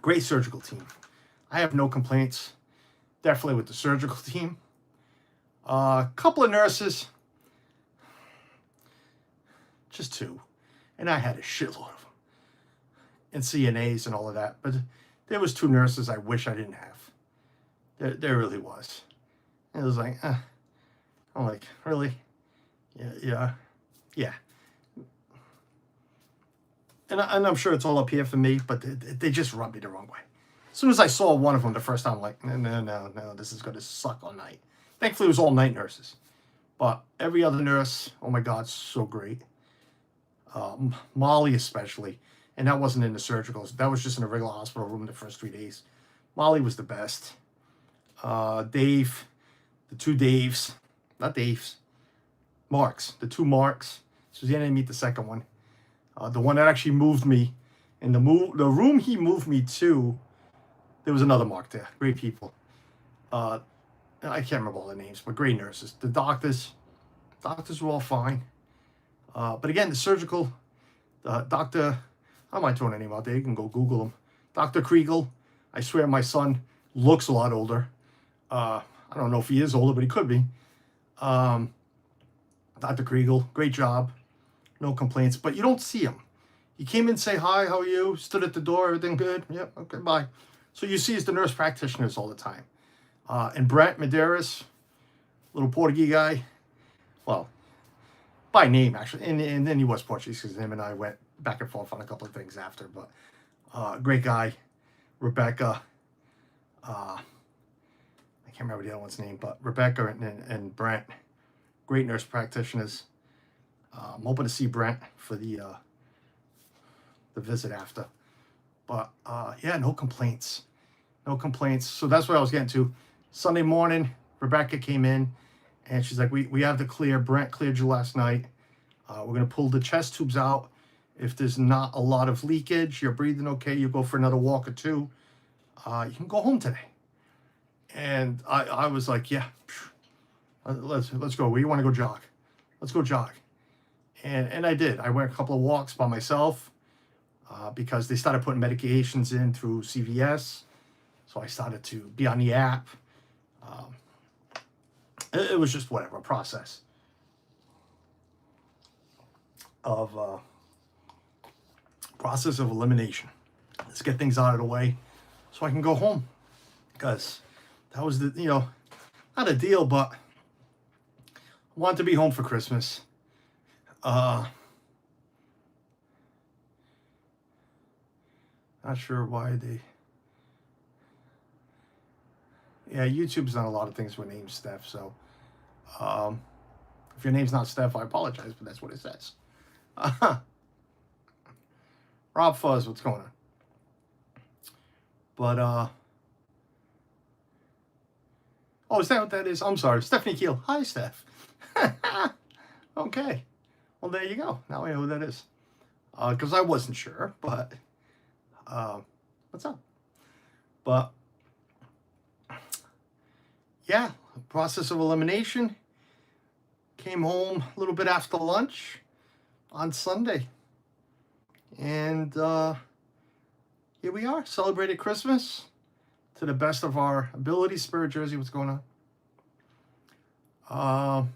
Speaker 1: Great surgical team. I have no complaints. Definitely with the surgical team. A couple of nurses, just 2, and I had a shitload of them, and CNAs and all of that. But there was 2 nurses I wish I didn't have. There really was. And it was like, I'm like, really? Yeah. And I'm sure it's all up here for me, but they just rubbed me the wrong way. As soon as I saw one of them the first time, I'm like, no, this is going to suck all night. Thankfully, it was all night nurses. But every other nurse, oh my God, so great. Molly especially. And that wasn't in the surgicals. That was just in a regular hospital room the first 3 days. Molly was the best. Dave, the 2 Daves. Not Daves. Marks. The 2 Marks. Suzanne didn't meet the second one. The one that actually moved me. In the room he moved me to, there was another Mark there. Great people. I can't remember all the names, but great nurses. The doctors were all fine. But again, the surgical, Dr. I don't mind throwing a name out there. You can go Google him. Dr. Kriegel. I swear my son looks a lot older. I don't know if he is older, but he could be. Dr. Kriegel, great job. No complaints, but you don't see him. He came in, say hi, how are you? Stood at the door, everything good? Yep, okay, bye. So you see is the nurse practitioners all the time. And Brent Medeiros, little Portuguese guy, well, by name actually, and then he was Portuguese because him and I went back and forth on a couple of things after, but great guy. Rebecca, I can't remember the other one's name, but Rebecca and Brent, great nurse practitioners. I'm hoping to see Brent for the visit after, but yeah, no complaints. So that's what I was getting to. Sunday morning, Rebecca came in, and she's like, we have the clear. Brent cleared you last night. We're going to pull the chest tubes out. If there's not a lot of leakage, you're breathing okay, you go for another walk or two, you can go home today. And I was like, yeah, let's go. Where you want to go jog? Let's go jog. And I did. I went a couple of walks by myself because they started putting medications in through CVS. So I started to be on the app. It was just whatever, a process of elimination. Let's get things out of the way so I can go home, because that was the, not a deal, but I wanted to be home for Christmas. Not sure why they. Yeah, YouTube's not a lot of things with names, Steph. So, if your name's not Steph, I apologize, but that's what it says. Rob Fuzz, what's going on? But oh, is that what that is? I'm sorry, Stephanie Keel. Hi, Steph. Okay, well there you go. Now I know who that is. Because I wasn't sure, but what's up? But yeah, process of elimination. Came home a little bit after lunch on Sunday. And here we are, celebrated Christmas to the best of our ability. Spirit Jersey, what's going on?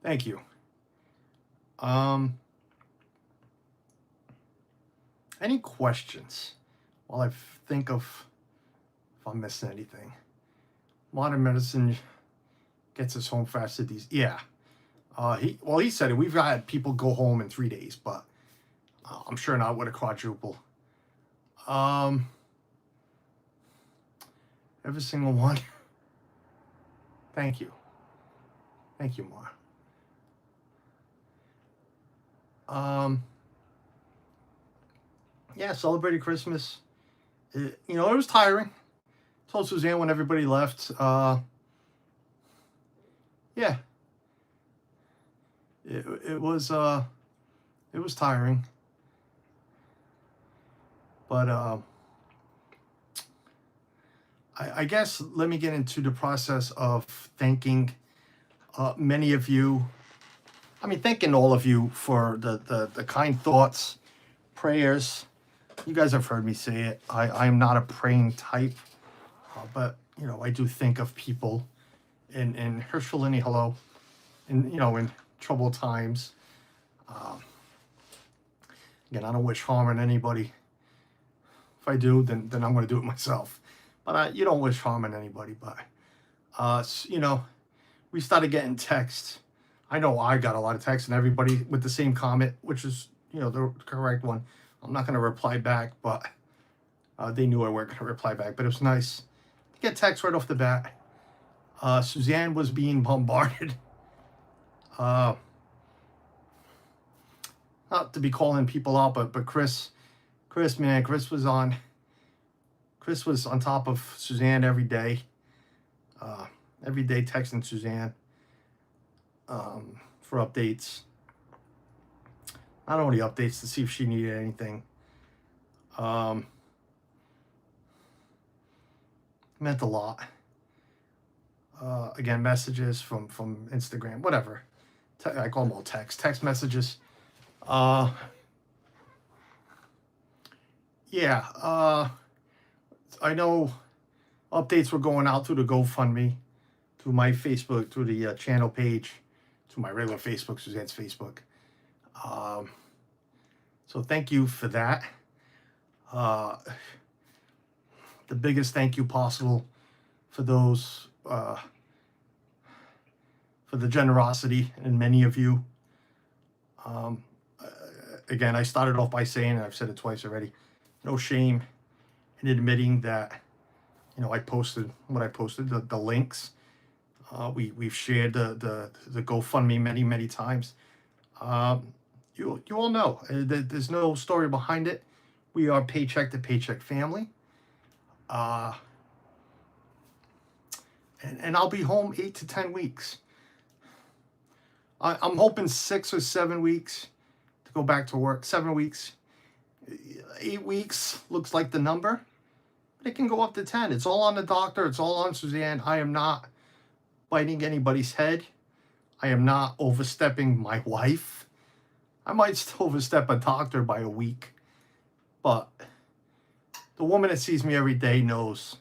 Speaker 1: Thank you. Any questions while I think of if I'm missing anything? Modern medicine gets us home faster these. Yeah. He said it. We've had people go home in 3 days, but I'm sure not with a quadruple. Every single one. Thank you. Thank you, Mar. Yeah, celebrated Christmas. It was tiring. Told Suzanne when everybody left. Yeah. It was tiring. But I guess let me get into the process of thanking many of you. I mean, thanking all of you for the kind thoughts, prayers. You guys have heard me say it. I am not a praying type, but I do think of people in Herschelini, hello, in troubled times. Again, I don't wish harm on anybody. If I do, then I'm going to do it myself. But you don't wish harm on anybody. But we started getting texts. I know I got a lot of texts, and everybody with the same comment, which is the correct one. I'm not going to reply back, but they knew I weren't going to reply back. But it was nice to get text right off the bat. Suzanne was being bombarded. Not to be calling people out, but Chris was on top of Suzanne every day. Every day texting Suzanne for updates. Not only updates to see if she needed anything. Meant a lot. Again, messages from Instagram, whatever. I call them all text messages. I know updates were going out through the GoFundMe, through my Facebook, through the channel page, to my regular Facebook, Suzanne's Facebook. So thank you for that. The biggest thank you possible for those, for the generosity in many of you. Again, I started off by saying, and I've said it twice already, no shame in admitting that, I posted what I posted, the links. We've shared the GoFundMe many times. You all know there's no story behind it. We are paycheck to paycheck family. and I'll be home 8 to 10 weeks. I'm hoping 6 or 7 weeks to go back to work. 7 weeks. 8 weeks looks like the number. But it can go up to 10. It's all on the doctor. It's all on Suzanne. I am not biting anybody's head. I am not overstepping my wife. I might still overstep a doctor by a week. But the woman that sees me every day knows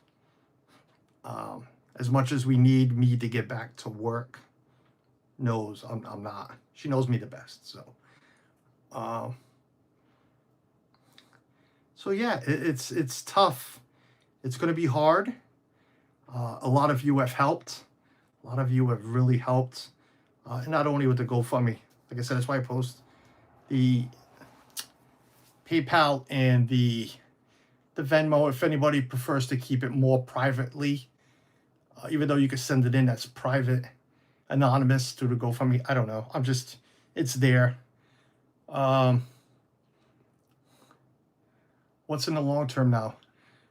Speaker 1: as much as we need me to get back to work, knows I'm not. She knows me the best. So yeah, it's tough. It's going to be hard. A lot of you have helped. A lot of you have really helped. And not only with the GoFundMe. Like I said, that's why I post the PayPal and the Venmo. If anybody prefers to keep it more privately, even though you can send it in as private, anonymous through the GoFundMe. I don't know. It's there. What's in the long term now?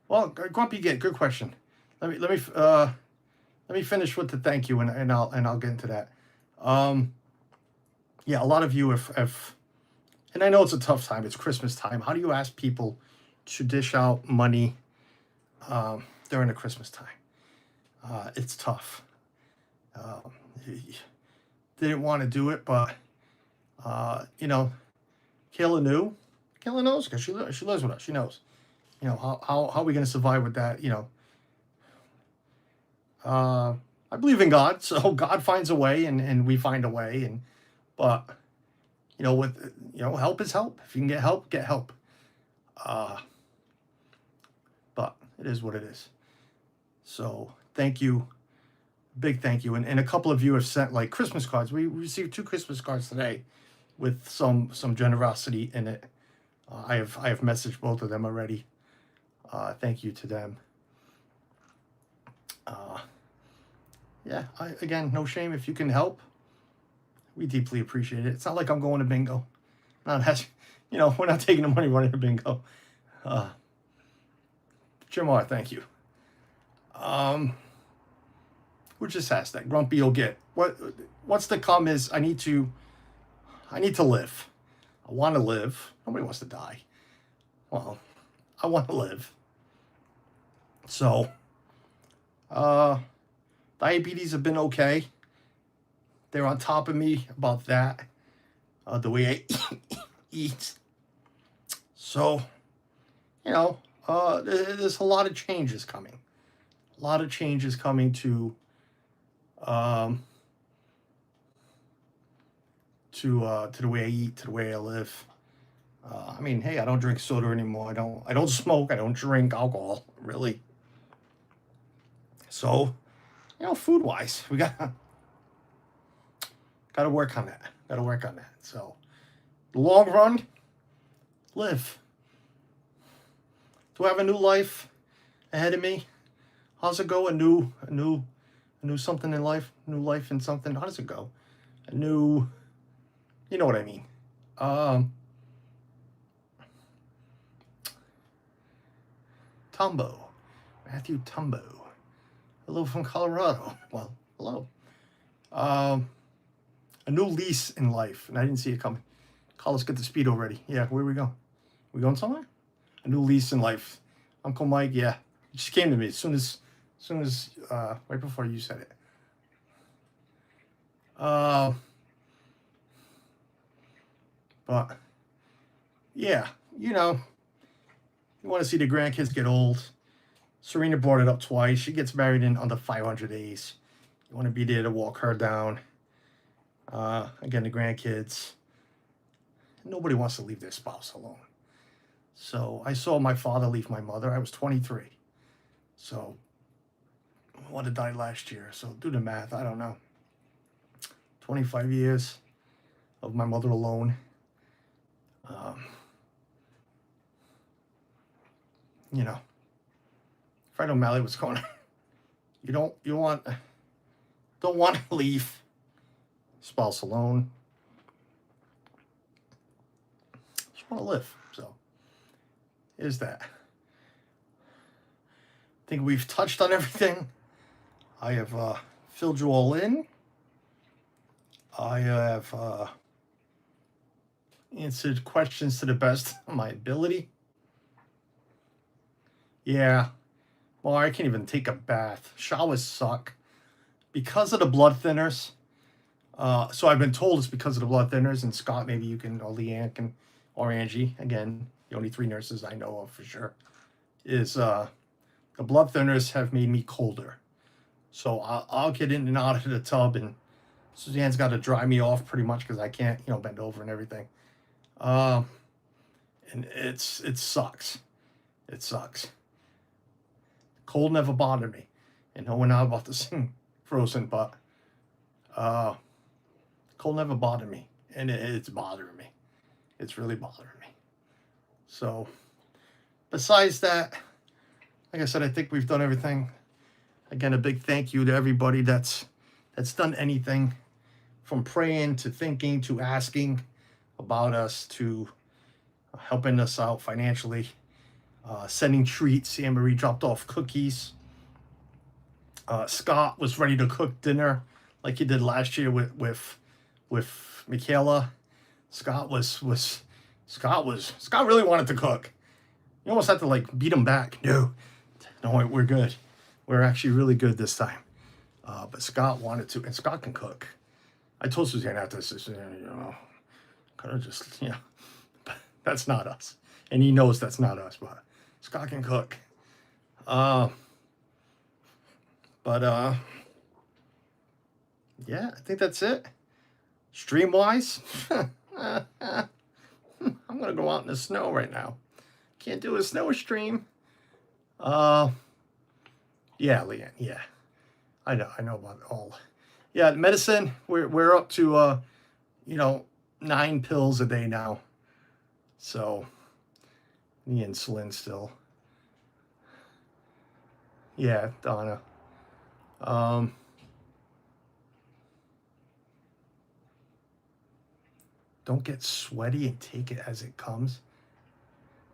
Speaker 1: Well, Grumpy Git, good question. Let me finish with the thank you, and I'll get into that. Yeah, a lot of you have, and I know it's a tough time. It's Christmas time. How do you ask people to dish out money during the Christmas time? It's tough. Didn't want to do it, but Kayla knew. Kayla knows because she lives with us. She knows. How are we going to survive with that? I believe in God, so God finds a way, and we find a way. But help is help. If you can get help, get help. But it is what it is. So thank you, big thank you, and a couple of you have sent like Christmas cards. We received 2 Christmas cards today with some generosity in it. I have messaged both of them already. Thank you to them. Yeah, again, no shame if you can help. We deeply appreciate it. It's not like I'm going to bingo. We're not taking the money running to bingo. Jim R, thank you. Who just asked that? Grumpy will get. What's to come is I need to live. I want to live. Nobody wants to die. Well, I want to live. So, diabetes have been okay. They're on top of me about that, the way I eat. So, there's a lot of changes coming. A lot of changes coming to the way I eat, to the way I live. Hey, I don't drink soda anymore. I don't smoke. I don't drink alcohol, really. So, food-wise, we got to work on that. Got to work on that. So, the long run, live. Do I have a new life ahead of me? How's it go? A new something in life? New life in something? How does it go? A new, you know what I mean? Matthew Tumbo. Hello from Colorado. Well, hello. A new lease in life, and I didn't see it coming. Carlos, get the speed already. Yeah, where we go? We going somewhere? A new lease in life. Uncle Mike, yeah. It just came to me as soon as right before you said it. But yeah, you want to see the grandkids get old. Serena brought it up twice. She gets married in under 500 days. You want to be there to walk her down. Again, the grandkids. Nobody wants to leave their spouse alone. So I saw my father leave my mother. I was 23. So my mother died last year. So do the math. I don't know. 25 years of my mother alone. Fred O'Malley was going, you don't want to leave spouse alone. Just want to live. So is that. I think we've touched on everything. I have filled you all in. I have answered questions to the best of my ability. Yeah. Well, I can't even take a bath. Showers suck. Because of the blood thinners. So I've been told it's because of the blood thinners, and Scott, maybe you can, or Leanne can, or Angie, again, the only 3 nurses I know of for sure, is the blood thinners have made me colder. So I'll get in and out of the tub, and Suzanne's got to dry me off pretty much because I can't, bend over and everything. And it sucks. It sucks. Cold never bothered me. And no, we're not about to sing Frozen, but cold never bothered me. And it's bothering me. It's really bothering me. So, besides that, like I said, I think we've done everything. Again, a big thank you to everybody that's done anything, from praying to thinking to asking about us to helping us out financially, sending treats. Anne Marie dropped off cookies. Scott was ready to cook dinner like he did last year with Michaela. Scott really wanted to cook. You almost had to beat him back. No, we're good. We're actually really good this time. But Scott wanted to, and Scott can cook. I told Suzanne after this, kind of just, but that's not us. And he knows that's not us, but Scott can cook. Yeah, I think that's it. Stream-wise, I'm going to go out in the snow right now. Can't do a snow stream. Yeah, Leanne, yeah. I know about all. Yeah, medicine, we're up to, 9 pills a day now. So, the insulin still. Yeah, Donna. Don't get sweaty and take it as it comes.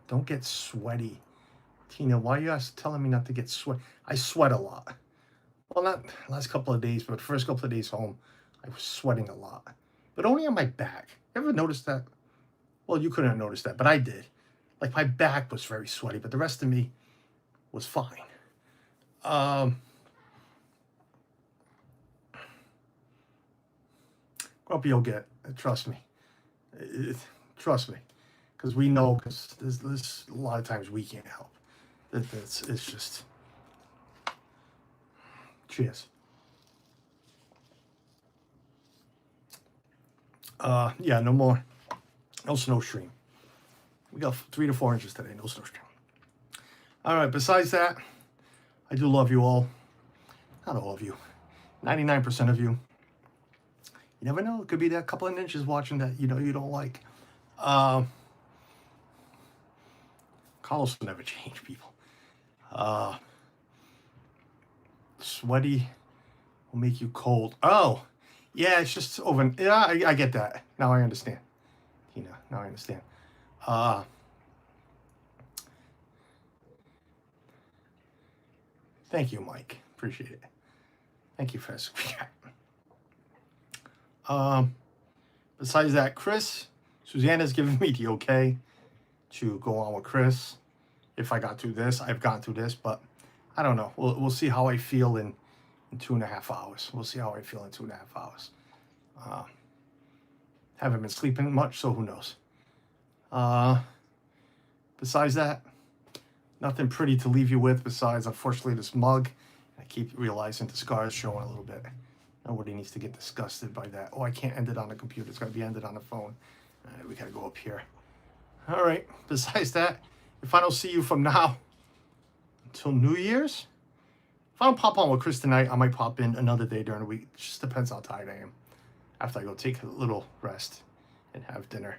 Speaker 1: Don't get sweaty. Tina, why are you telling me not to get sweat? I sweat a lot. Well, not the last couple of days, but the first couple of days home, I was sweating a lot. But only on my back. Ever noticed that? Well, you couldn't have noticed that, but I did. My back was very sweaty, but the rest of me was fine. Grumpy you'll get, trust me. Trust me. Because we know, because there's a lot of times we can't help. It's just... Cheers. Yeah, no more. No snow stream. We got 3 to 4 inches today. No snow stream. All right, besides that, I do love you all. Not all of you. 99% of you. You never know. It could be that couple of inches watching that you don't like. Carlos will never change people. Sweaty will make you cold. Oh, yeah, it's just over. Yeah, I get that. Now I understand. Tina, now I understand. Thank you, Mike. Appreciate it. Thank you for that. Besides that, Chris, Susanna's given me the okay to go on with Chris. If I got through this, I've gone through this, but I don't know. We'll see how I feel in 2.5 hours. We'll see how I feel in 2.5 hours. Haven't been sleeping much, so who knows? Besides that, nothing pretty to leave you with besides, unfortunately, this mug. I keep realizing the scar is showing a little bit. Nobody needs to get disgusted by that. Oh, I can't end it on the computer. It's got to be ended on the phone. All right, we got to go up here. All right. Besides that, if I don't see you from now until New Year's, if I don't pop on with Chris tonight, I might pop in another day during the week. It just depends how tired I am. After I go take a little rest and have dinner.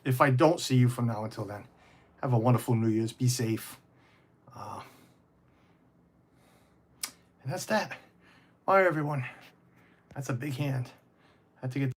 Speaker 1: If I don't see you from now until then, have a wonderful New Year's. Be safe. And that's that. Bye, everyone. That's a big hand. I had to get